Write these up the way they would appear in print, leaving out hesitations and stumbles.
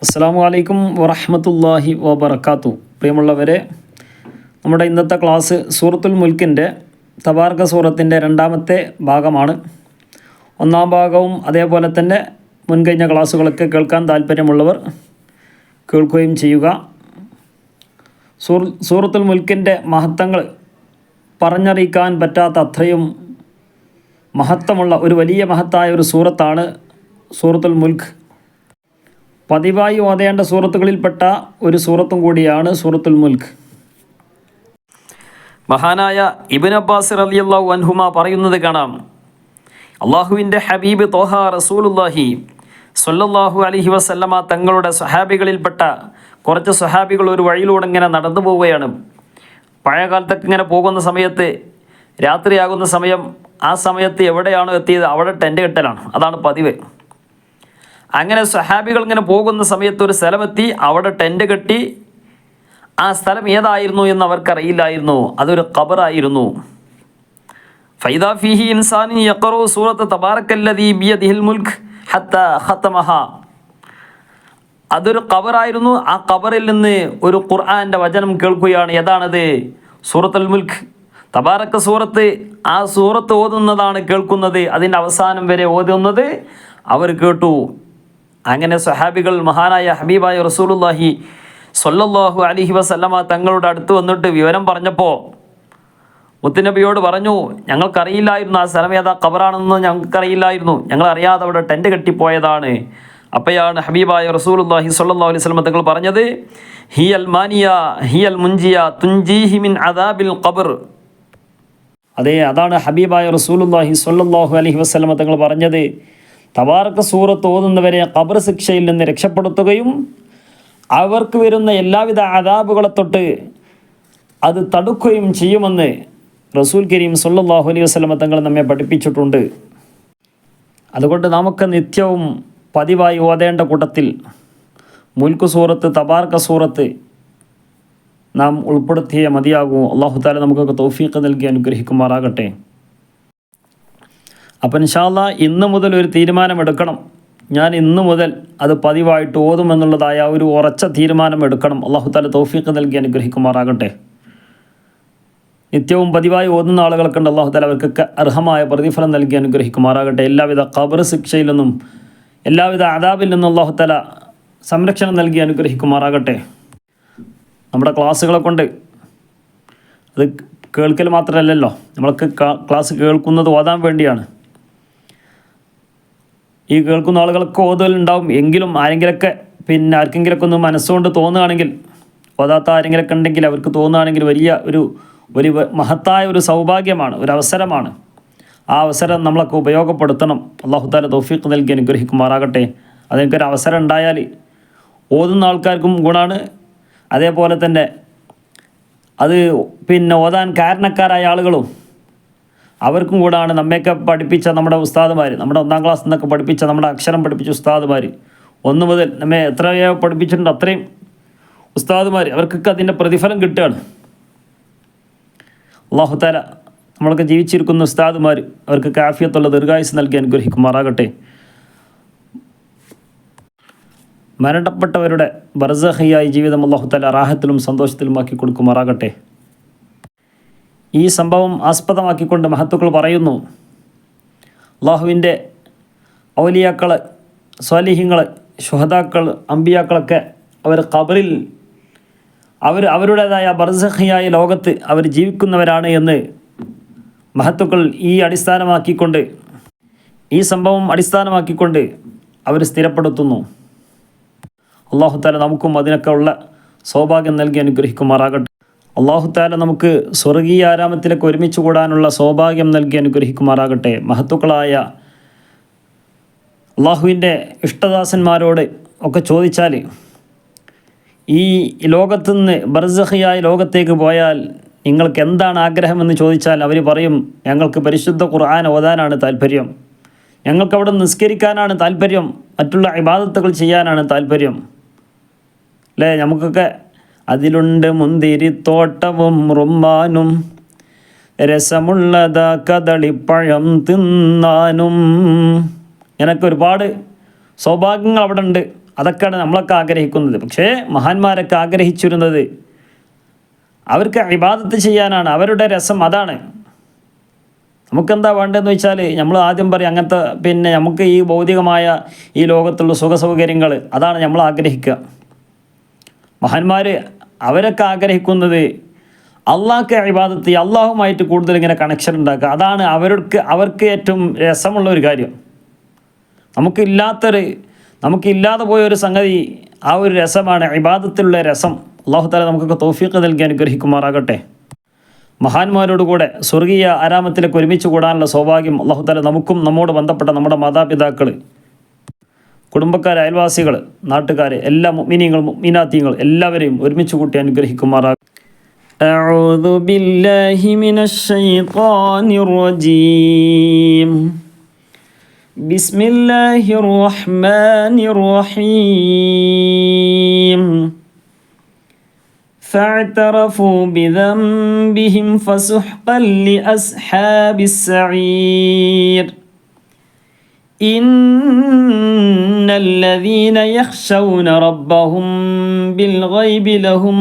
അസ്സലാമു അലൈക്കും വറഹ്മത്തുള്ളാഹി വബറകാതുഹു. പ്രിയമുള്ളവരെ, നമ്മുടെ ഇന്നത്തെ ക്ലാസ് സൂറത്തുൽ മുൽക്കിൻ്റെ തബാറക സൂറത്തിൻ്റെ രണ്ടാമത്തെ ഭാഗമാണ്. ഒന്നാം ഭാഗവും അതേപോലെ തന്നെ മുൻകഴിഞ്ഞ ക്ലാസ്സുകളൊക്കെ കേൾക്കാൻ താല്പര്യമുള്ളവർ കേൾക്കുകയും ചെയ്യുക. സൂറത്തുൽ മുൽക്കിൻ്റെ മഹത്വങ്ങൾ പറഞ്ഞറിയിക്കാൻ പറ്റാത്ത അത്രയും മഹത്വമുള്ള ഒരു വലിയ മഹത്തായ ഒരു സൂറത്താണ് സൂറത്തുൽ മുൽക്ക്. പതിവായി ഓതേണ്ട സൂറത്തുകളിൽപ്പെട്ട ഒരു സൂറത്തും കൂടിയാണ് സൂറത്തുൽ മുൽക്ക്. മഹാനായ ഇബ്നു അബ്ബാസ് റളിയല്ലാഹു അൻഹുമ പറയുന്നത് കാണാം, അള്ളാഹുവിൻ്റെ ഹബീബ് ത്വഹ റസൂലുള്ളാഹി സ്വല്ലല്ലാഹു അലൈഹി വസല്ലമ തങ്ങളുടെ സ്വഹാബികളിൽപ്പെട്ട കുറച്ച് സ്വഹാബികൾ ഒരു വഴിയിലൂടെ ഇങ്ങനെ നടന്നു പോവുകയാണ്. പഴയ കാലത്തൊക്കെ ഇങ്ങനെ പോകുന്ന സമയത്ത് രാത്രിയാകുന്ന സമയം, ആ സമയത്ത് എവിടെയാണോ എത്തിയത് അവിടെ ടെൻ്റ് കെട്ടലാണ്, അതാണ് പതിവ്. അങ്ങനെ സ്വഹാബികൾ ഇങ്ങനെ പോകുന്ന സമയത്ത് ഒരു സ്ഥലമെത്തി, അവിടെ ടെൻ്റ് കെട്ടി. ആ സ്ഥലം ഏതായിരുന്നു എന്ന് അവർക്കറിയില്ലായിരുന്നു. അതൊരു ഖബറായിരുന്നു. ഫൈദാ ഫീഹി ഇൻസാനി യഖറു സൂറത്ത് തബാറക്കല്ലദീ ബിയദിഹിൽ മുൽക്ക് ഹത്താ ഖതമഹ. അതൊരു ഖബറായിരുന്നു. ആ ഖബറിൽ നിന്ന് ഒരു ഖുർആൻ്റെ വചനം കേൾക്കുകയാണ്. ഏതാണത്? സൂറത്തുൽ മുൽക്ക്, തബാറക്ക സൂറത്ത്. ആ സൂറത്ത് ഓതുന്നതാണ് കേൾക്കുന്നത്. അതിൻ്റെ അവസാനം വരെ ഓതുന്നത് അവർ കേട്ടു. അങ്ങനെ സ്വഹാബികൾ മഹാനായ ഹബീബായ റസൂലുള്ളാഹി സ്വല്ലല്ലാഹു അലൈഹി വസല്ലമ തങ്ങളുടെ അടുത്ത് വന്നിട്ട് വിവരം പറഞ്ഞപ്പോൾ മുത്തുനബിയോട് പറഞ്ഞു, ഞങ്ങൾക്കറിയില്ലായിരുന്നു ആ സ്ഥലം ഏതാ ഖബറാണെന്ന് ഞങ്ങൾക്കറിയില്ലായിരുന്നു, ഞങ്ങളറിയാതെ അവിടെ ടെൻ്റ് കെട്ടിപ്പോയതാണ്. അപ്പോഴാണ് ഹബീബായ റസൂലുള്ളാഹി സ്വല്ലല്ലാഹു അലൈഹി വസല്ലമ തങ്ങൾ പറഞ്ഞത്, ഹിയൽ മാനിയ ഹിയൽ മുൻജിയ തുൻജീഹി മിൻ അദാബിൽ ഖബർ. അതെ, അതാണ് ഹബീബായ റസൂലുള്ളാഹി സ്വല്ലല്ലാഹു അലൈഹി വസല്ലമ തങ്ങൾ പറഞ്ഞത്. തബാറക സൂറത്ത് ഓതുന്നവരെ ഖബർ ശിക്ഷയിൽ നിന്ന് രക്ഷപ്പെടുത്തുകയും അവർക്ക് വരുന്ന എല്ലാവിധ അദാബുകളെ തൊട്ട് അത് തടുക്കുകയും ചെയ്യുമെന്ന് റസൂൽ കരീം സ്വല്ലല്ലാഹു അലൈഹി വസല്ലമ തങ്ങൾ നമ്മെ പഠിപ്പിച്ചിട്ടുണ്ട്. അതുകൊണ്ട് നമുക്ക് നിത്യവും പതിവായി ഓതേണ്ട കൂട്ടത്തിൽ മുൽക്ക് സൂറത്ത്, തബാറക സൂറത്ത് നാം ഉൾപ്പെടുത്തിയേ മതിയാകൂ. അല്ലാഹു തആല നമുക്കൊക്കെ തൗഫീഖ് നൽകി അനുഗ്രഹിക്കുമാറാകട്ടെ. അപ്പം ഇൻഷാ അല്ലാഹ് ഇന്ന് മുതൽ ഒരു തീരുമാനമെടുക്കണം. ഞാൻ ഇന്ന് മുതൽ അത് പതിവായിട്ട് ഓതുമെന്നുള്ളതായ ഒരു ഉറച്ച തീരുമാനം എടുക്കണം. അല്ലാഹു തആല തൗഫീഖ് നൽകി അനുഗ്രഹിക്കുമാറാകട്ടെ. നിത്യവും പതിവായി ഓതുന്ന ആളുകൾക്കുണ്ട്, അല്ലാഹു തആല അവർക്കൊക്കെ അർഹമായ പ്രതിഫലം നൽകി അനുഗ്രഹിക്കുമാറാകട്ടെ. എല്ലാവിധ ഖബർ ശിക്ഷയിൽ നിന്നും എല്ലാവിധ അദാബിൽ നിന്നും അല്ലാഹു തആല സംരക്ഷണം നൽകി അനുഗ്രഹിക്കുമാറാകട്ടെ. നമ്മുടെ ക്ലാസ്സുകളെ കൊണ്ട് അത് കേൾക്കൽ മാത്രമല്ലല്ലോ, നമ്മൾക്ക് ക്ലാസ് കേൾക്കുന്നത് ഓതാൻ വേണ്ടിയാണ്. ഈ കേൾക്കുന്ന ആളുകൾക്ക് ഓതലുണ്ടാവും, എങ്കിലും ആരെങ്കിലൊക്കെ ആർക്കെങ്കിലൊക്കെ ഒന്ന് മനസ്സുകൊണ്ട് തോന്നുകയാണെങ്കിൽ, ഓതാത്ത ആരെങ്കിലൊക്കെ ഉണ്ടെങ്കിൽ അവർക്ക് തോന്നുകയാണെങ്കിൽ വലിയ ഒരു മഹത്തായ ഒരു സൗഭാഗ്യമാണ്, ഒരു അവസരമാണ്. ആ അവസരം നമ്മളൊക്കെ ഉപയോഗപ്പെടുത്തണം. അല്ലാഹു തആല തൗഫീഖ് നൽകി അനുഗ്രഹിക്കുമാറാകട്ടെ. അതിനൊക്കെ ഒരു അവസരം ഉണ്ടായാൽ ഓതുന്ന ആൾക്കാർക്കും ഗുണമാണ്, അതേപോലെ തന്നെ അത് ഓതാൻ കാരണക്കാരായ ആളുകളും അവർക്കും കൂടാണ്. നമ്മയൊക്കെ പഠിപ്പിച്ച നമ്മുടെ ഉസ്താദുമാർ, നമ്മുടെ 1-ാം ക്ലാസ്സിൽ നിന്നൊക്കെ പഠിപ്പിച്ച നമ്മുടെ അക്ഷരം പഠിപ്പിച്ച ഉസ്താദുമാർ, 1 മുതൽ നമ്മെ എത്രയോ പഠിപ്പിച്ചിട്ടുണ്ട്, അത്രയും ഉസ്താദുമാർ, അവർക്കൊക്കെ അതിൻ്റെ പ്രതിഫലം കിട്ടുകയാണ്. അല്ലാഹു തആല നമ്മളൊക്കെ ജീവിച്ചിരിക്കുന്ന ഉസ്താദുമാർ അവർക്ക് ആഫിയത്തുള്ള ദീർഘായുസ്സ് നൽകി അനുഗ്രഹിക്കുമാറാകട്ടെ. മരണപ്പെട്ടവരുടെ ബർസഖിയായ ജീവിതം അല്ലാഹു തആല റാഹത്തിലും സന്തോഷത്തിലുമാക്കി കൊടുക്കുമാറാകട്ടെ. ഈ സംഭവം ആസ്പദമാക്കിക്കൊണ്ട് മഹത്തുക്കൾ പറയുന്നു, അല്ലാഹുവിൻ്റെ ഔലിയാക്കൾ, സ്വാലിഹീങ്ങൾ, ശുഹദാക്കൾ, അമ്പിയാക്കളൊക്കെ അവർ ഖബറിൽ അവരുടേതായ ബർസഖിയായ ലോകത്ത് അവർ ജീവിക്കുന്നവരാണ് എന്ന് മഹത്തുക്കൾ ഈ സംഭവം അടിസ്ഥാനമാക്കിക്കൊണ്ട് അവർ സ്ഥിരപ്പെടുത്തുന്നു. അല്ലാഹു തആല നമുക്കും അതിനൊക്കെ ഉള്ള സൗഭാഗ്യം നൽകി അനുഗ്രഹിക്കുമാറാകട്ടെ. അല്ലാഹു തആല നമുക്ക് സ്വർഗീയ ആരാമത്തിലേക്ക് ഒരുമിച്ച് കൂടാനുള്ള സൗഭാഗ്യം നൽകി അനുഗ്രഹിക്കുമാറാകട്ടെ. മഹത്തുക്കളായ അല്ലാഹുവിൻ്റെ ഇഷ്ടദാസന്മാരോട് ഒക്കെ ചോദിച്ചാൽ, ഈ ലോകത്തുനിന്ന് ബർസഖിയായ ലോകത്തേക്ക് പോയാൽ നിങ്ങൾക്ക് എന്താണ് ആഗ്രഹമെന്ന് ചോദിച്ചാൽ അവർ പറയും, ഞങ്ങൾക്ക് പരിശുദ്ധ ഖുർആൻ ഓതാനാണ് താല്പര്യം, ഞങ്ങൾക്കവിടെ നിസ്കരിക്കാനാണ് താല്പര്യം, മറ്റുള്ള ഇബാദത്തുകൾ ചെയ്യാനാണ് താല്പര്യം. അല്ലേ? നമുക്കൊക്കെ അതിലുണ്ട് മുന്തിരിത്തോട്ടവും റുമ്മാനും, രസമുള്ളതാ കദളിപ്പഴം തിന്നാനും. എനിക്ക് ഒരുപാട് സൗഭാഗ്യങ്ങൾ അവിടെ ഉണ്ട്. അതൊക്കെയാണ് നമ്മളൊക്കെ ആഗ്രഹിക്കുന്നത്. പക്ഷേ മഹാന്മാരൊക്കെ ആഗ്രഹിച്ചിരുന്നത് അവർക്ക് ഇബാദത്ത് ചെയ്യാനാണ്, അവരുടെ രസം അതാണ്. നമുക്കെന്താ വേണ്ടതെന്ന് വെച്ചാൽ നമ്മൾ ആദ്യം പറയും അങ്ങനത്തെ നമുക്ക് ഈ ഭൗതികമായ ഈ ലോകത്തുള്ള സുഖ സൗകര്യങ്ങൾ അതാണ് നമ്മൾ ആഗ്രഹിക്കുക. മഹാന്മാർ അവരൊക്കെ ആഗ്രഹിക്കുന്നത് അള്ളാഹ്ക്ക് ഇബാദത്ത്, അള്ളാഹുമായിട്ട് കൂടുതൽ ഇങ്ങനെ കണക്ഷൻ ഉണ്ടാക്കുക, അതാണ് അവർക്ക് ഏറ്റവും രസമുള്ള ഒരു കാര്യം. നമുക്കില്ലാതെ പോയൊരു സംഗതി ആ ഒരു രസമാണ്, ഇബാദത്തിലുള്ള രസം. അള്ളാഹു തആല നമുക്കൊക്കെ തൗഫീഖ് നൽകി അനുഗ്രഹിക്കുമാറാകട്ടെ. മഹാന്മാരോടുകൂടെ സ്വർഗീയ ആരാമത്തിലേക്ക് ഒരുമിച്ച് കൂടാനുള്ള സൗഭാഗ്യം അള്ളാഹു തആല നമുക്കും നമ്മോട് ബന്ധപ്പെട്ട നമ്മുടെ മാതാപിതാക്കൾ, കുടുംബക്കാർ, അയൽവാസികൾ, നാട്ടുകാർ, എല്ലാ മുഅ്മിനീങ്ങൾ മുഅ്മിനാത്തീങ്ങൾ എല്ലാവരെയും ഒരുമിച്ച് കൂട്ടി അനുഗ്രഹിക്കുമാറാകട്ടെ. അഊദു ബില്ലാഹി മിനശ് ശൈത്വാനിർ റജീം. ബിസ്മില്ലാഹിർ റഹ്മാനിർ റഹീം. فاعترفوا بذنبهم فسحقا لأصحاب السعير. إن الذين يخشون ربهم بالغيب لهم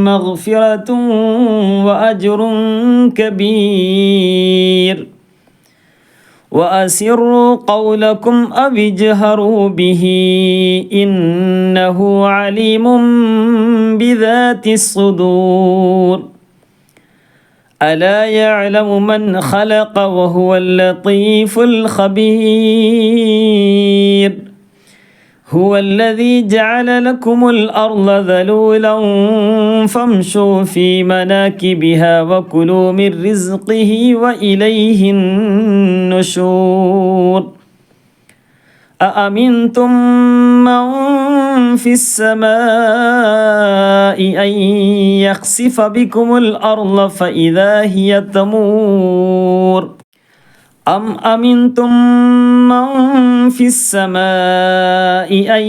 مغفرة وأجر كبير. وأسروا قولكم أو اجهروا به إنه عليم بذات الصدور. ألا يعلم من خلق وهو اللطيف الخبير. هو الذي جعل لكم الأرض ذلولا فامشوا في مناكبها وكلوا من رزقه وإليه النشور. أأمنتم من في السماء أن يخسف بكم الأرض فإذا هي تمور. أم أمنتم من في السماء أن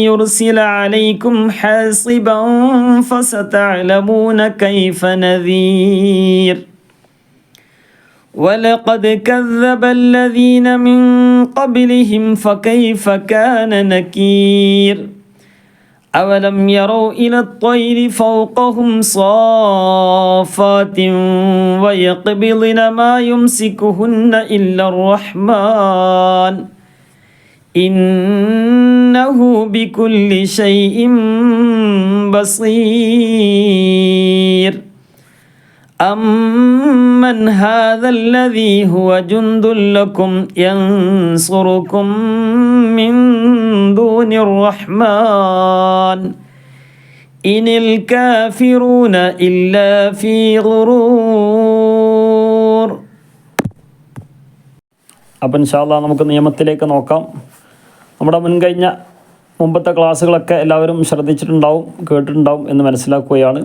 يرسل عليكم حاصبا فستعلمون كيف نذير. ولقد كذب الذين من قبلهم فكيف كان نكير. أولم يروا إلى الطير فوقهم صافات ويقبضن ما يمسكهن إلا الرحمن إنه بكل شيء بصير. أمن هذا الذي هو جند لكم ينصركم من دون الرحمن إن الكافرون إلا في غرور. അപ്പം ഇൻഷാ അല്ലാഹ് നമുക്ക് നിയമത്തിലേക്ക് നോക്കാം. നമ്മുടെ മുമ്പത്തെ ക്ലാസ്സുകളൊക്കെ എല്ലാവരും ശ്രദ്ധിച്ചിട്ടുണ്ടാവും, കേട്ടിട്ടുണ്ടാവും എന്ന് മനസ്സിലാക്കുകയാണ്.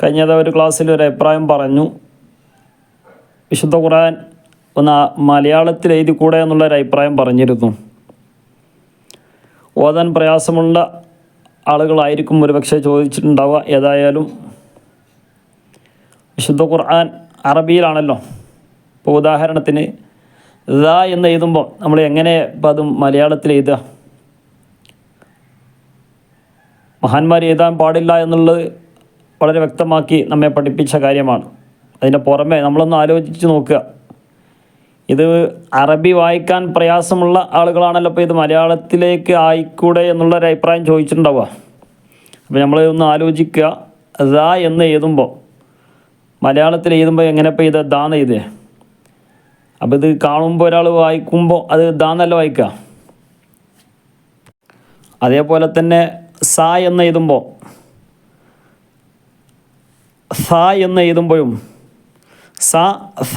കഴിഞ്ഞ ഒരു ക്ലാസ്സിൽ ഒരു അഭിപ്രായം പറഞ്ഞു, വിശുദ്ധ ഖുർആൻ ഒന്ന് മലയാളത്തിൽ എഴുതി കൂടെ എന്നുള്ളൊരു അഭിപ്രായം പറഞ്ഞിരുന്നു. ഓതാൻ പ്രയാസമുള്ള ആളുകളായിരിക്കും ഒരുപക്ഷെ ചോദിച്ചിട്ടുണ്ടാവുക. ഏതായാലും വിശുദ്ധ ഖുർആൻ അറബിയിലാണല്ലോ. ഇപ്പോൾ ഉദാഹരണത്തിന് ദ എന്ന് എഴുതുമ്പോൾ നമ്മൾ എങ്ങനെ ഇപ്പം അതും മലയാളത്തിൽ എഴുതുക? മഹാന്മാർ എഴുതാൻ പാടില്ല എന്നുള്ളത് വളരെ വ്യക്തമാക്കി നമ്മെ പഠിപ്പിച്ച കാര്യമാണ്. അതിൻ്റെ പുറമെ നമ്മളൊന്ന് ആലോചിച്ച് നോക്കുക, ഇത് അറബി വായിക്കാൻ പ്രയാസമുള്ള ആളുകളാണല്ലോ ഇപ്പോൾ ഇത് മലയാളത്തിലേക്ക് ആയിക്കൂടെ എന്നുള്ളൊരു അഭിപ്രായം ചോദിച്ചിട്ടുണ്ടാവുക. അപ്പോൾ നമ്മൾ ഒന്ന് ആലോചിക്കുക, ദ എന്ന് എഴുതുമ്പോൾ മലയാളത്തിൽ എഴുതുമ്പോൾ എങ്ങനെ ഇപ്പോൾ ഇത് ദാന്ന് എഴുതേ? അപ്പോൾ ഇത് കാണുമ്പോൾ ഒരാൾ വായിക്കുമ്പോൾ അത് ദാന്നല്ല വായിക്കുക. അതേപോലെ തന്നെ സ എന്ന് എഴുതുമ്പോൾ സ എന്ന് എഴുതുമ്പോഴും സ ഫ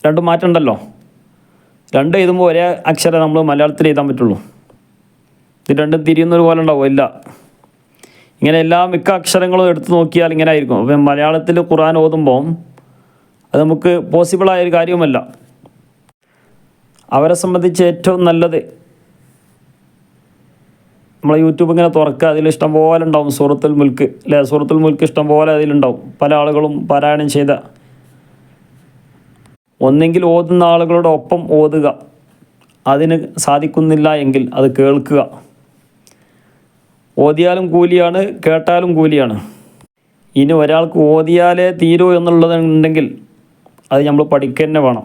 രണ്ടും മാറ്റമുണ്ടല്ലോ. രണ്ട് എഴുതുമ്പോൾ ഒരേ അക്ഷരം നമ്മൾ മലയാളത്തിൽ എഴുതാൻ പറ്റുള്ളൂ. ഇത് രണ്ടും തിരിയുന്നൊരു പോലെ ഉണ്ടാവും ഇല്ല. ഇങ്ങനെ എല്ലാ മിക്ക അക്ഷരങ്ങളും എടുത്ത് നോക്കിയാൽ ഇങ്ങനെ ആയിരിക്കും. അപ്പം മലയാളത്തിൽ ഖുർആൻ ഓതുമ്പോൾ അത് നമുക്ക് പോസിബിളായൊരു കാര്യവുമല്ല. അവരെ സംബന്ധിച്ച് ഏറ്റവും നല്ലത് നമ്മൾ യൂട്യൂബ് ഇങ്ങനെ തുറക്കുക, അതിൽ ഇഷ്ടം പോലെ ഉണ്ടാവും സൂറത്തുൽ മുൽക്ക് അല്ലേ? സൂറത്തുൽ മുൽക്ക് ഇഷ്ടം പോലെ അതിലുണ്ടാവും. പല ആളുകളും പാരായണം ചെയ്ത, ഒന്നെങ്കിൽ ഓതുന്ന ആളുകളുടെ ഒപ്പം ഓതുക, അതിന് സാധിക്കുന്നില്ല എങ്കിൽ അത് കേൾക്കുക. ഓതിയാലും കൂലിയാണ്, കേട്ടാലും കൂലിയാണ്. ഇനി ഒരാൾക്ക് ഓതിയാലേ തീരൂ എന്നുള്ളതുണ്ടെങ്കിൽ അത് നമ്മൾ പഠിക്കുക തന്നെ വേണം.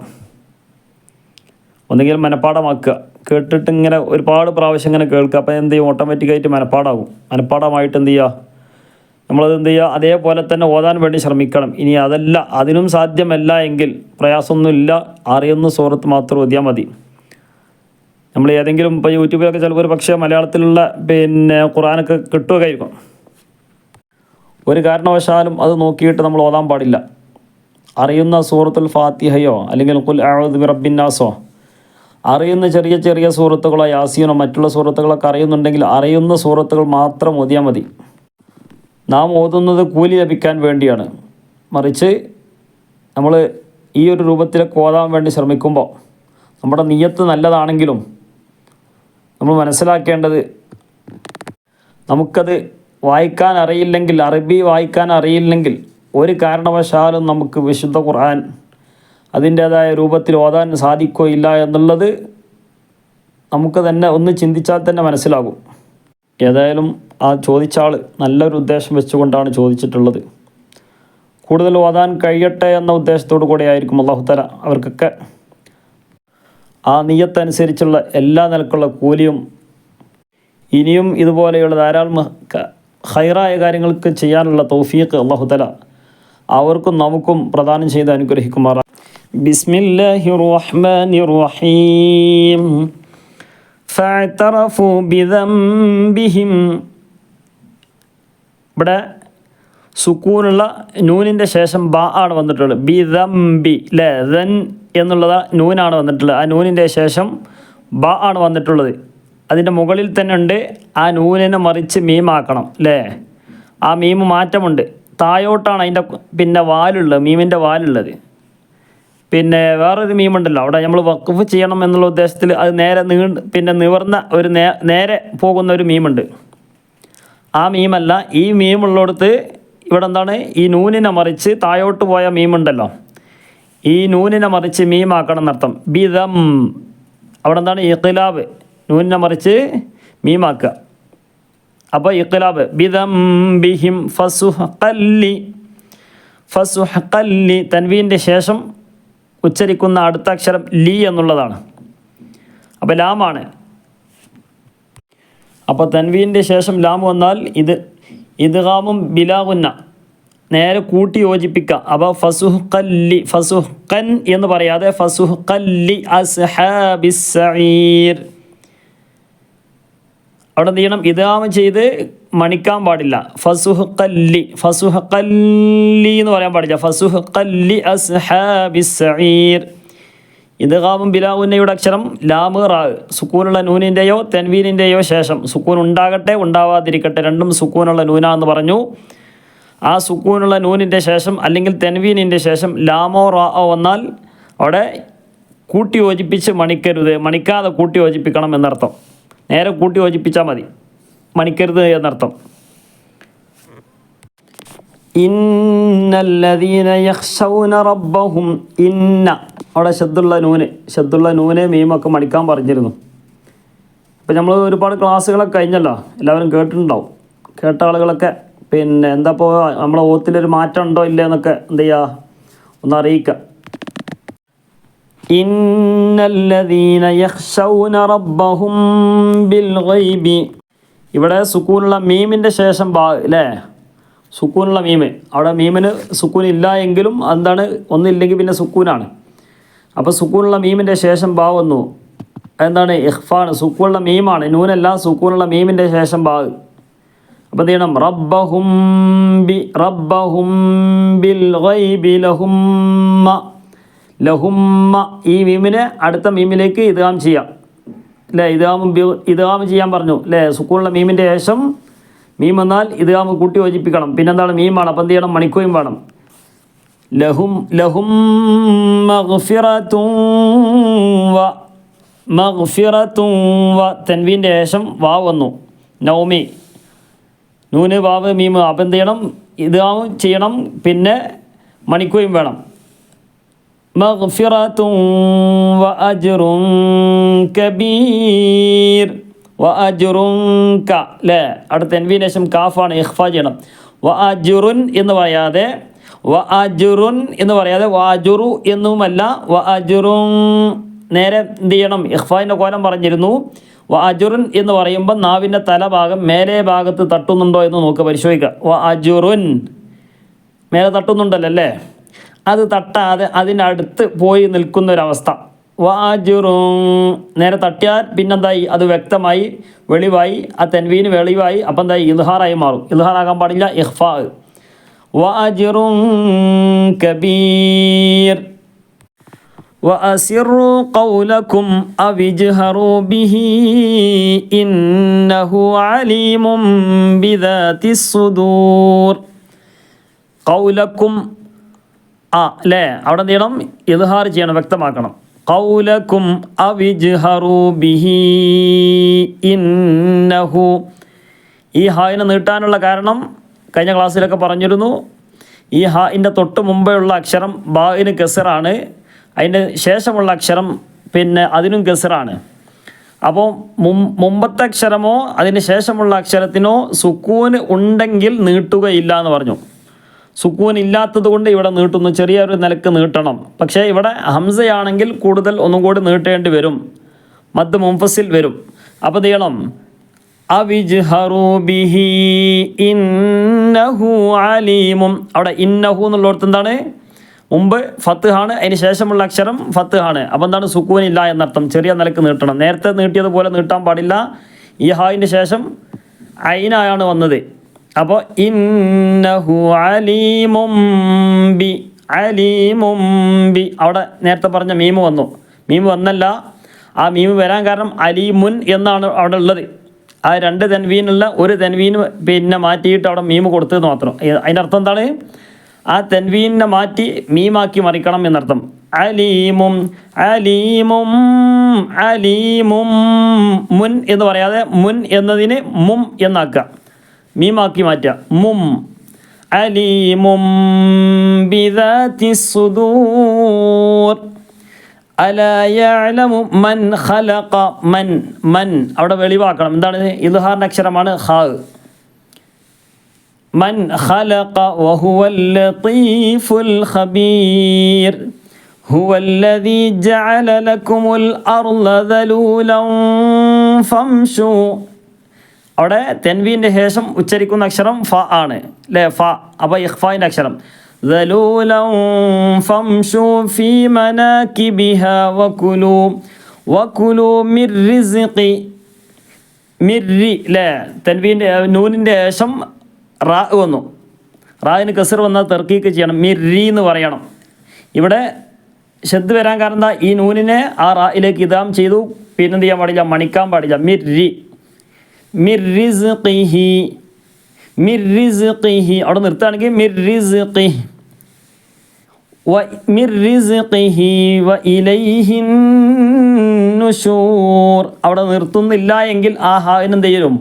ഒന്നുകിൽ മനഃപ്പാടമാക്കുക, കേട്ടിട്ട് ഇങ്ങനെ ഒരുപാട് പ്രാവശ്യം ഇങ്ങനെ കേൾക്കുക. അപ്പോൾ എന്ത് ചെയ്യും? ഓട്ടോമാറ്റിക്കായിട്ട് മനഃപ്പാടാകും. മനഃപ്പാടമായിട്ട് എന്ത് ചെയ്യുക? നമ്മളത് എന്ത് ചെയ്യുക? അതേപോലെ തന്നെ ഓതാൻ വേണ്ടി ശ്രമിക്കണം. ഇനി അതല്ല, അതിനും സാധ്യമല്ല എങ്കിൽ പ്രയാസമൊന്നുമില്ല, അറിയുന്ന സൂറത്ത് മാത്രം ഓതിയാൽ മതി. നമ്മൾ ഏതെങ്കിലും ഇപ്പോൾ യൂട്യൂബിലൊക്കെ ചിലപ്പോൾ ഒരു പക്ഷേ മലയാളത്തിലുള്ള ഖുർആനൊക്കെ കിട്ടുകയായിരിക്കും. ഒരു കാരണവശാലും അത് നോക്കിയിട്ട് നമ്മൾ ഓതാൻ പാടില്ല. അറിയുന്ന സൂറത്തുൽ ഫാത്തിഹയോ അല്ലെങ്കിൽ ഖുൽ അഊദു ബിറബ്ബിൻ നാസോ, അറിയുന്ന ചെറിയ ചെറിയ സൂറത്തുകളോ യാസീനോ മറ്റുള്ള സൂറത്തുകളൊക്കെ അറിയുന്നുണ്ടെങ്കിൽ അറിയുന്ന സൂറത്തുകൾ മാത്രം ഓതിയാൽ മതി. നാം ഓതുന്നത് കൂലി ലഭിക്കാൻ വേണ്ടിയാണ്. മറിച്ച് നമ്മൾ ഈ ഒരു രൂപത്തിലൊക്കെ ഓതാൻ വേണ്ടി ശ്രമിക്കുമ്പോൾ നമ്മുടെ നിയ്യത്ത് നല്ലതാണെങ്കിലും നമ്മൾ മനസ്സിലാക്കേണ്ടത്, നമുക്കത് വായിക്കാൻ അറിയില്ലെങ്കിൽ, അറബി വായിക്കാൻ അറിയില്ലെങ്കിൽ ഒരു കാരണവശാലും നമുക്ക് വിശുദ്ധ ഖുർആൻ അതിൻ്റേതായ രൂപത്തിൽ ഓതാൻ സാധിക്കുകയില്ല എന്നുള്ളത് നമുക്ക് തന്നെ ഒന്ന് ചിന്തിച്ചാൽ തന്നെ മനസ്സിലാകും. ഏതായാലും ആ ചോദിച്ച ആൾ നല്ലൊരു ഉദ്ദേശം വെച്ചുകൊണ്ടാണ് ചോദിച്ചിട്ടുള്ളത്. കൂടുതൽ ഓതാൻ കഴിയട്ടെ എന്ന ഉദ്ദേശത്തോടു കൂടെ ആയിരിക്കും അല്ലാഹു തആല അവർക്കൊക്കെ ആ നിയ്യത്തനുസരിച്ചുള്ള എല്ലാ നിലക്കുള്ള കൂലിയും ഇനിയും ഇതുപോലെയുള്ള ധാരാളം ഖൈറായ കാര്യങ്ങൾക്ക് ചെയ്യാനുള്ള തൗഫീഖ് അല്ലാഹു തആല അവർക്കും നമുക്കും പ്രദാനം ചെയ്ത് അനുഗ്രഹിക്കുമാറാണ്. ബിസ്മില്ലാഹിർ റഹ്മാനിർ റഹീം. ഫഅതറഫു ബിദംബിഹിം. ഇവിടെ സുക്കൂനുള്ള നൂനിൻ്റെ ശേഷം ബ ആണ് വന്നിട്ടുള്ളത്. ബിദംബി അല്ലേ, ദൻ എന്നുള്ളത് നൂനാണ് വന്നിട്ടുള്ളത്. ആ നൂനിൻ്റെ ശേഷം ബ ആണ് വന്നിട്ടുള്ളത്. അതിൻ്റെ മുകളിൽ തന്നെ ഉണ്ട് ആ നൂനിനെ മറിച്ച് മീമാക്കണം അല്ലേ. ആ മീമ് മാറ്റമുണ്ട്. തായോട്ടാണ് അതിൻ്റെ വാലുള്ളത്, മീമിൻ്റെ വാലുള്ളത്. പിന്നെ വേറൊരു മീമുണ്ടല്ലോ അവിടെ നമ്മൾ വഖഫ് ചെയ്യണം എന്നുള്ള ഉദ്ദേശത്തിൽ അത് നേരെ നിവർന്ന ഒരു നേരെ പോകുന്ന ഒരു മീമുണ്ട്. ആ മീമല്ല, ഈ മീമുള്ളിടത്ത് ഇവിടെ എന്താണ്, ഈ നൂനിനെ മറിച്ച് തായോട്ട് പോയ മീമുണ്ടല്ലോ, ഈ നൂനിനെ മറിച്ച് മീമാക്കണം എന്നർത്ഥം. ബിദം അവിടെ എന്താണ്, ഇഖ്ലാബ്, നൂനിനെ മറിച്ച് മീമാക്കുക. അപ്പോൾ ഇഖ്ലാബ് ബിദംബിഹിം ഫസുഹ്ഖല്ലി. തൻവീൻ്റെ ശേഷം ഉച്ചരിക്കുന്ന അടുത്ത അക്ഷരം ലി എന്നുള്ളതാണ്. അപ്പോൾ ലാമാണ്. അപ്പോൾ തൻവീൻ്റെ ശേഷം ലാം വന്നാൽ ഇത് ഇദ്ഗാമും ബിലാഗുന്ന, നേരെ കൂട്ടി യോജിപ്പിക്കുക. അപ്പോൾ ഫസുഹ്ഖല്ലി, ഫസുഹ്ഖൻ എന്ന് പറയാതെ ഫസുഹ്ഖല്ലി അസ്ഹാബിസ് സഈർ. അവിടെ എന്ത് ചെയ്യണം? ഇദ്ഗാം ചെയ്ത് മണിക്കാൻ പാടില്ല. ഫസുഹ്ഖല്ലി എന്ന് പറയാൻ പാടില്ല. ഫസുഹ്ഖല്ലി അസ്ഹാബിസ് സഈർ. ഇദ്ഗാമും ബിലാഗുന്നയുടെ അക്ഷരം ലാമ് റാ, സുക്കൂനുള്ള നൂനിൻ്റെയോ തൻവീനിൻ്റെയോ ശേഷം സുക്കൂൻ ഉണ്ടാകട്ടെ ഉണ്ടാവാതിരിക്കട്ടെ, രണ്ടും സുക്കൂനുള്ള നൂനാന്ന് പറഞ്ഞു. ആ സുക്കൂനുള്ള നൂനിൻ്റെ ശേഷം അല്ലെങ്കിൽ തൻവീനിൻ്റെ ശേഷം ലാമോ റാഓ വന്നാൽ അവിടെ കൂട്ടി യോജിപ്പിച്ച് മണിക്കരുത്, മണിക്കാതെ കൂട്ടി യോജിപ്പിക്കണം എന്നർത്ഥം. നേരെ കൂട്ടി യോജിപ്പിച്ചാൽ മതി, മണിക്കരുത് എന്നർത്ഥം. ഇന്നല്ലദീന യഖ്ശൗന റബ്ബഹും. ഇന്ന അവിടെ ശദ്ദുള്ള നൂന് മീമൊക്കെ മണിക്കാൻ പറഞ്ഞിരുന്നു. ഇപ്പം നമ്മൾ ഒരുപാട് ക്ലാസ്സുകളൊക്കെ കഴിഞ്ഞല്ലോ, എല്ലാവരും കേട്ടിട്ടുണ്ടാവും. കേട്ട ആളുകളൊക്കെ പിന്നെ എന്താ ഇപ്പോൾ നമ്മളെ ഓത്തിലൊരു മാറ്റം ഉണ്ടോ ഇല്ലേ എന്നൊക്കെ എന്ത് ചെയ്യുക, ഒന്ന് അറിയിക്കുക. ഇന്നല്ലദീന യഖ്ശൗന റബ്ബഹും ബിൽ ഗൈബി. ഇവിടെ സുക്കൂനുള്ള മീമിൻ്റെ ശേഷം ബാ അല്ലേ, സുക്കൂനുള്ള മീമ്. അവിടെ മീമിന് സുക്കൂൻ ഇല്ല എങ്കിലും എന്താണ്, ഒന്നില്ലെങ്കിൽ പിന്നെ സുക്കൂനാണ്. അപ്പോൾ സുക്കൂനുള്ള മീമിൻ്റെ ശേഷം ബാ വന്നു, എന്താണ്, ഇഖ്ഫാണ്, സുക്കൂനുള്ള മീമാണ്, നൂനല്ല, സുക്കൂനുള്ള മീമിൻ്റെ ശേഷം ബാ. അപ്പോൾ എന്ത് ചെയ്യണം? റബ്ബഹും ബിൽ ഗൈബി ലഹുമ്മ. ഈ മീമിനെ അടുത്ത മീമിലേക്ക് ഇദ്ഗാം ചെയ്യാം അല്ലേ. ഇദ്ഗാം ചെയ്യാൻ പറഞ്ഞു അല്ലേ. സുക്കൂനുള്ള മീമിൻ്റെ ശേഷം മീം എന്നാൽ ഇദ്ഗാം കൂട്ടി യോജിപ്പിക്കണം. പിന്നെന്താണ്, മീമാണ്. അപ്പം എന്ത് ചെയ്യണം? മണിക്കുകയും വേണം. ലഹും മഗ്ഫിറത്തും വ തൻവീൻ്റെ ശേഷം വാവ് വന്നു, നൗമി, നൂന് വാവ് മീമ്. അപ്പം എന്ത് ചെയ്യണം? ഇദ്ഗാം ചെയ്യണം, പിന്നെ മണിക്കുകയും വേണം. മഗ്ഫിറത്തും വ അജ്റുൻ കബീർ. വ അജുറുങ്ക അല്ലേ, അവിടെ തെൻവീന് ശേഷം കാഫാണ്, ഇഖ്ഫ ചെയ്യണം. വ അജുറുൻ എന്ന് പറയാതെ വ അജുറുൻ എന്ന് പറയാതെ വ അജുറു എന്നുമല്ല, വ അജുറുൻ നേരെ എന്ത് ചെയ്യണം, ഇഖ്ഫാൻ്റെ കോലം പറഞ്ഞിരുന്നു. വ അജുറുൻ എന്ന് പറയുമ്പോൾ നാവിൻ്റെ തലഭാഗം മേലേ ഭാഗത്ത് തട്ടുന്നുണ്ടോ എന്ന് നോക്കുക, പരിശോധിക്കുക. വ അജുറുൻ മേലെ തട്ടുന്നുണ്ടല്ലോ അല്ലേ, അത് തട്ടാതെ അതിനടുത്ത് പോയി നിൽക്കുന്നൊരവസ്ഥ. വാജുറു നേരെ തട്ടിയാൽ പിന്നെന്തായി, അത് വ്യക്തമായി വെളിവായി, ആ തെൻവീന് വെളിവായി, അപ്പം എന്തായി, ഇൽഹാറായി മാറും. ഇൽഹാറാകാൻ പാടില്ല, ഇഖ്ഫാ. വാജുറു കബീർ. وأسروا قولكم أو اجهروا به إنه عليم بذات الصدور. قولكم അല്ലേ, അവിടെ എന്ത് ചെയ്യണം, ഇദ്ഹാർ ചെയ്യണം, വ്യക്തമാക്കണം. ഖൗലക്കും അവിജ്ഹറു ബിഹി ഇന്നഹു. ഈ ഹായിനെ നീട്ടാനുള്ള കാരണം കഴിഞ്ഞ ക്ലാസ്സിലൊക്കെ പറഞ്ഞിരുന്നു. ഈ ഹായിൻ്റെ തൊട്ട് മുമ്പേ ഉള്ള അക്ഷരം ബാഇന് കസറാണ്, അതിൻ്റെ ശേഷമുള്ള അക്ഷരം പിന്നെ അതിനും കസറാണ്. അപ്പോൾ മുമ്പത്തെ അക്ഷരമോ അതിന് ശേഷമുള്ള അക്ഷരത്തിനോ സുക്കൂന് ഉണ്ടെങ്കിൽ നീട്ടുകയില്ല എന്ന് പറഞ്ഞു. സുക്കൂൻ ഇല്ലാത്തത് കൊണ്ട് ഇവിടെ നീട്ടുന്നു, ചെറിയൊരു നിലക്ക് നീട്ടണം. പക്ഷേ ഇവിടെ ഹംസയാണെങ്കിൽ കൂടുതൽ ഒന്നും കൂടി നീട്ടേണ്ടി വരും, മദ് മുൻഫസിൽ വരും. അപ്പോൾ എന്ത് ചെയ്യണം, അവിജ്ഹറു ബിഹി ഇന്നഹു അലീമും. അവിടെ ഇന്നഹു എന്നുള്ളടത്ത് എന്താണ്, മുമ്പ് ഫത്ത്ഹാണ്, അതിന് ശേഷമുള്ള അക്ഷരം ഫത്ത്ഹാണ്. അപ്പോൾ എന്താണ്, സുക്കൂൻ ഇല്ല എന്നർത്ഥം, ചെറിയ നിലക്ക് നീട്ടണം. നേരത്തെ നീട്ടിയതുപോലെ നീട്ടാൻ പാടില്ല. ഈ ഹായിൻ്റെ ശേഷം ഐനായാണ് വന്നത്. അപ്പോൾ ഇന്നഹു അലീമും ബി, അലീമും ബി. അവിടെ നേരത്തെ പറഞ്ഞ മീമ് വന്നു, മീമ് വന്നല്ല. ആ മീമ് വരാൻ കാരണം അലീമുൻ എന്നാണ് അവിടെ ഉള്ളത്. ആ രണ്ട് തെൻവീനുള്ള ഒരു തെൻവീന് പിന്നെ മാറ്റിയിട്ട് അവിടെ മീമ് കൊടുത്തതെന്ന് മാത്രം. അതിൻ്റെ അർത്ഥം എന്താണ്, ആ തെൻവീനെ മാറ്റി മീമാക്കി മറിക്കണം എന്നർത്ഥം. അലീമും അലീമും അലീമും. മുൻ എന്ന് പറയാതെ മുൻ എന്നതിന് മും എന്നാക്കുക, മീമാക്കി മാറ്റുക, മും. അലീമും ബിദാതി സുദൂർ. അലാ യഅലമു മൻ ഖലഖ. മൻ, മൻ അവിടെ വെളിവാക്കണം. എന്താണ്, ഇദ്ഹാറിൻ്റെ അക്ഷരമാണ് ഖാ. മൻ ഖലഖ വഹുവൽ ലതീഫുൽ ഖബീർ. ഹുവല്ലദീ ജഅല ലക്കുമുൽ അർള ദലൂലൻ ഫംശൂ. അവിടെ തെൻവീൻ്റെ ശേഷം ഉച്ചരിക്കുന്ന അക്ഷരം ഫ ആണ് അല്ലേ, ഫ. അപ്പോൾ ഇഖ്ഫാൻ്റെ അക്ഷരം ദലൂലൻ ഫംശൂ ഫീ മനാകിബിഹാ വകുലൂ വകുലൂ മിർ റിസ്ഖി. മിർരി അല്ലേ, തെൻവീൻ്റെ നൂനിൻ്റെ ശേഷം റാ വന്നു, റായിന് കസർ വന്നാൽ തർക്കീക്ക് ചെയ്യണം, മിർരി എന്ന് പറയണം. ഇവിടെ ശബ്ദ് വരാൻ കാരണം എന്താ, ഈ നൂനിനെ ആ റായിലേക്ക് ഇദാം ചെയ്തു, പിന്നെന്ത് ചെയ്യാൻ പാടില്ല, മണിക്കാൻ പാടില്ല. മിർരി, മിർ റിസ്ഖിഹി, മിർ റിസ്ഖിഹി. അവിടെ നിർത്തുകയാണെങ്കിൽ മിർ റിസ്ഖിഹി വ മിർ റിസ്ഖിഹി വ ഇലൈഹിൻ നുശൂർ. അവിടെ നിർത്തുന്നില്ല എങ്കിൽ ആ ഹായിന് എന്ത് ചെയ്യും,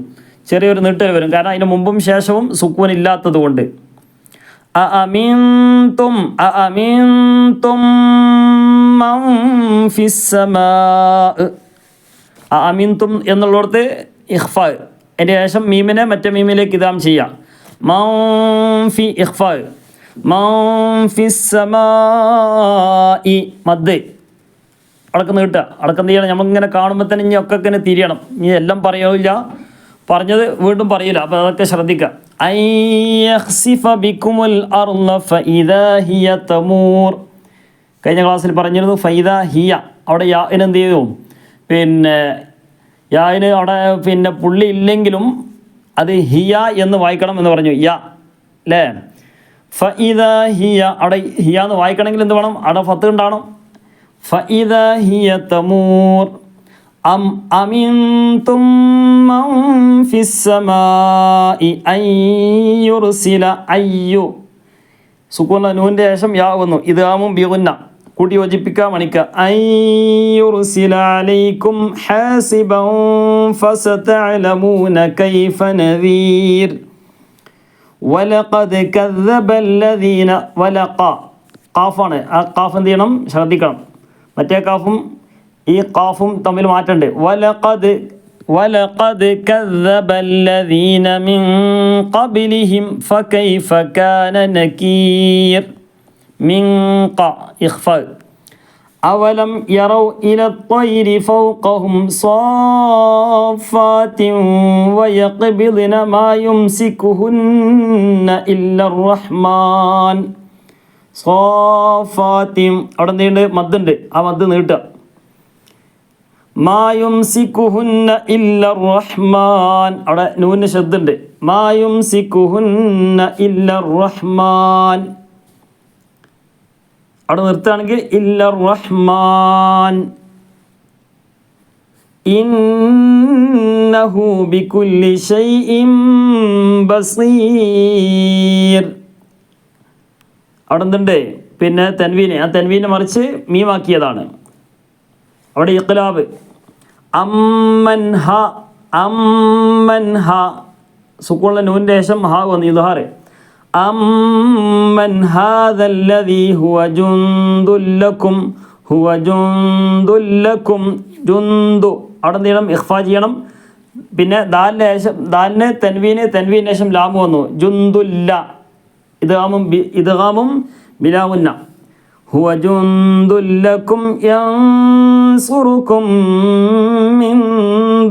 ചെറിയൊരു നീട്ടൽ വരും, കാരണം അതിന് മുമ്പും ശേഷവും സുക്കൂൻ ഇല്ലാത്തത് കൊണ്ട്. അഅമിൻതും അഅമിൻതും മൻ ഫിസ്സമാ. അഅമിൻതും എന്നുള്ളിടത്ത് ഇഖ്ഫ, അതിൻ്റെ ശേഷം മീമിനെ മറ്റേ മീമിലേക്ക് ഇദാം ചെയ്യുക. മൻ ഫി ഇഖ്ഫ, മൻ ഫിസ്സമാഇ മദ് അടക്ക നീട്ടുക. അടക്കം എന്ത് ചെയ്യണം, നമ്മളിങ്ങനെ കാണുമ്പോൾ തന്നെ ഇനി ഒക്കെ ഇങ്ങനെ തിരിയണം. ഇനി എല്ലാം പറയില്ല, പറഞ്ഞത് വീണ്ടും പറയില്ല, അപ്പോൾ അതൊക്കെ ശ്രദ്ധിക്കുക. അയ്യഖ്സിഫ ബിക്കുമുൽ അർള ഫഇദാ ഹിയ തമൂർ. കഴിഞ്ഞ ക്ലാസ്സിൽ പറഞ്ഞിരുന്നു ഫൈദാ ഹിയ. അവിടെ യാന് എന്ത് ചെയ്തു, പിന്നെ യാന് അവിടെ പിന്നെ പുള്ളി ഇല്ലെങ്കിലും അത് ഹിയ എന്ന് വായിക്കണം എന്ന് പറഞ്ഞു, യ അല്ലേ. ഫഇദാ ഹിയ, അവിടെ ഹിയ എന്ന് വായിക്കണമെങ്കിൽ എന്ത് വേണം, അവിടെ ഫത്ത് ഉണ്ടാവണം. ഫഇദാ ഹിയ തമൂർ. അം അമിൻതും മൻ ഫിസ്സമാഇ അയ്യുർസില. അയ്യു സുക്കൂന നൂൻ്റെ ശേഷം യാ വന്നു, ഇദ്ഗാമും ബിഗുന്ന കൂട്ടി യോജിപ്പിക്കുക, മണിക്കുക. അയ്യുർസില അലൈക്കും ഹാസിബൻ ഫസതഅലമൂന കൈഫ നദീർ. വലഖദ് കദ്ദബല്ലദീന. വലഖ ഖാഫാണ്, ആ ഖാഫ് എന്ത് ചെയ്യണം, ശ്രദ്ധിക്കണം. മറ്റേ ഖാഫും ഈ ഖാഫും തമ്മിൽ മാറ്റമുണ്ട്. വലഖദ് وَلَقَدْ كَذَّبَ الَّذِينَ مِنْ قَبْلِهِمْ فَكَيْفَ كَانَ نَكِيرٌ مِنْ إخفاء أَوَلَمْ يَرَوْا إِلَى الطَّيْرِ فَوْقَهُمْ صَافَّاتٍ وَيَقْبِضْنَ مَا يُمْسِكُهُنَّ إِلَّا الرَّحْمَنُ സ്വാഫാത്തിയും അവിടെ നീണ്ട് മദ്ദുണ്ട്, ആ മദ് നീട്ടുക. മാ യുംസിക്കുഹുന്ന ഇല്ലർ റഹ്മാൻ, അവിടെ നൂന് ശബ്ദുണ്ട്. മാ യുംസിക്കുഹുന്ന ഇല്ലർ റഹ്മാൻ, അവിടെ നിർത്തുകയാണെങ്കിൽ ഇല്ലർ റഹ്മാൻ. ഇന്നഹു ബികുല്ലി ശൈഇൻ ബസീർ. അവിടെ എന്തുണ്ട്? പിന്നെ തൻവീന്, ആ തൻവീനെ മറിച്ച് മീമാക്കിയതാണ്. അവിടെ ഇഖ്ലാബ്. അമ്മൻ ഹ, അമ്മൻ ഹ, സുക്കൂണിലെ നൂനിൻ്റെ ശേഷം ഹ വന്നു ഇദ്ഹാറ്. അമ്മൻ ഹാദല്ലദീ ഹുവ ജുന്ദുല്ലക്കും, ഹുവ ജുന്ദുല്ലക്കും, ജുന്ദു അവിടെ എന്ത് ചെയ്യണം? ഇഖ്ഫാ ചെയ്യണം. പിന്നെ ദാലിൻ്റെ ശേഷം, ദാലിന് തൻവീന് ശേഷം ലാമ് വന്നു. ജുന്ദുല്ല, ഇദ്ഗാമും ബിലാവുന്ന. ഹുവ ജുന്ദുല്ലക്കും യൻസുറുക്കും മിൻ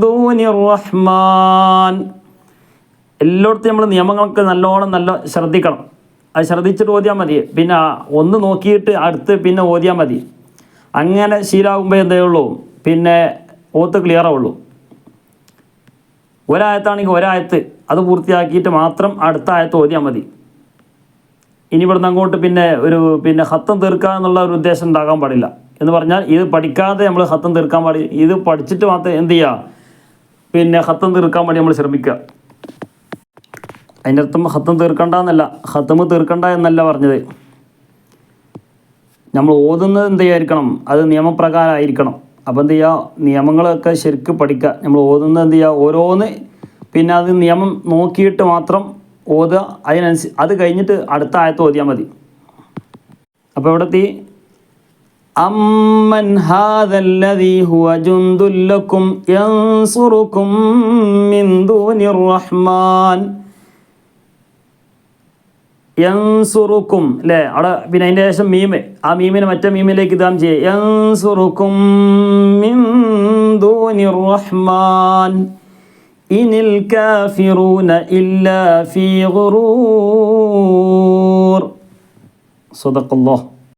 ദൂനിർ റഹ്മാൻ. എല്ലായിടത്തും നമ്മൾ നിയമങ്ങളൊക്കെ നല്ലോണം ശ്രദ്ധിക്കണം. അത് ശ്രദ്ധിച്ചിട്ട് ഓതിയാൽ മതി. പിന്നെ ഒന്ന് നോക്കിയിട്ട് അടുത്ത് പിന്നെ ഓതിയാൽ മതി. അങ്ങനെ ശീലമാകുമ്പോൾ എന്തേ ഉള്ളൂ, പിന്നെ ഓത്ത് ക്ലിയർ ആവുള്ളൂ. ഒരായത്താണെങ്കിൽ ഒരായത്ത് അത് പൂർത്തിയാക്കിയിട്ട് മാത്രം അടുത്ത ആയത്ത് ഓതിയാൽ മതി. ഇനി ഇവിടുന്ന് അങ്ങോട്ട് പിന്നെ ഹത്തം തീർക്കുക എന്നുള്ള ഒരു ഉദ്ദേശം ഉണ്ടാകാൻ പാടില്ല. എന്ന് പറഞ്ഞാൽ ഇത് പഠിക്കാതെ നമ്മൾ ഹത്തം തീർക്കാൻ പാടില്ല. ഇത് പഠിച്ചിട്ട് മാത്രം എന്ത് ചെയ്യുക, പിന്നെ ഹത്തം തീർക്കാൻ വേണ്ടി നമ്മൾ ശ്രമിക്കുക. അതിൻ്റെ അർത്ഥം ഹത്തം തീർക്കണ്ട എന്നല്ല, ഹത്തമ് തീർക്കണ്ട എന്നല്ല പറഞ്ഞത്. നമ്മൾ ഓതുന്നത് എന്ത് ചെയ്യായിരിക്കണം, അത് നിയമപ്രകാരമായിരിക്കണം. അപ്പോൾ എന്ത് ചെയ്യുക, നിയമങ്ങളൊക്കെ ശരിക്കും പഠിക്കുക. നമ്മൾ ഓതുന്നത് എന്ത് ചെയ്യുക, ഓരോന്ന് പിന്നെ അത് നിയമം നോക്കിയിട്ട് മാത്രം ഓതുക. അതിനനുസരിച്ച് അത് കഴിഞ്ഞിട്ട് അടുത്ത ആയത്ത് ഓതിയാൽ മതി. അപ്പോൾ ഇവിടെ എത്തി അമ്മൻ ഹാദല്ലദീ ഹുവ ജുന്ദുല്ലക്കും യൻസുറുക്കും മിൻ ദൂനിർ റഹ്മാൻ. യൻസുറുക്കും അല്ലേ, അവിടെ പിന്നെ അതിൻ്റെ ശേഷം മീമ്, ആ മീമിനെ മറ്റേ മീമിലേക്ക് ഇതാം ചെയ്യുക. യൻസുറുക്കും മിൻ ദൂനിർ റഹ്മാൻ ഇനിൽ കാഫിറൂന ഇല്ലാ ഫീ ഗുറൂർ. സദഖല്ലാഹ്.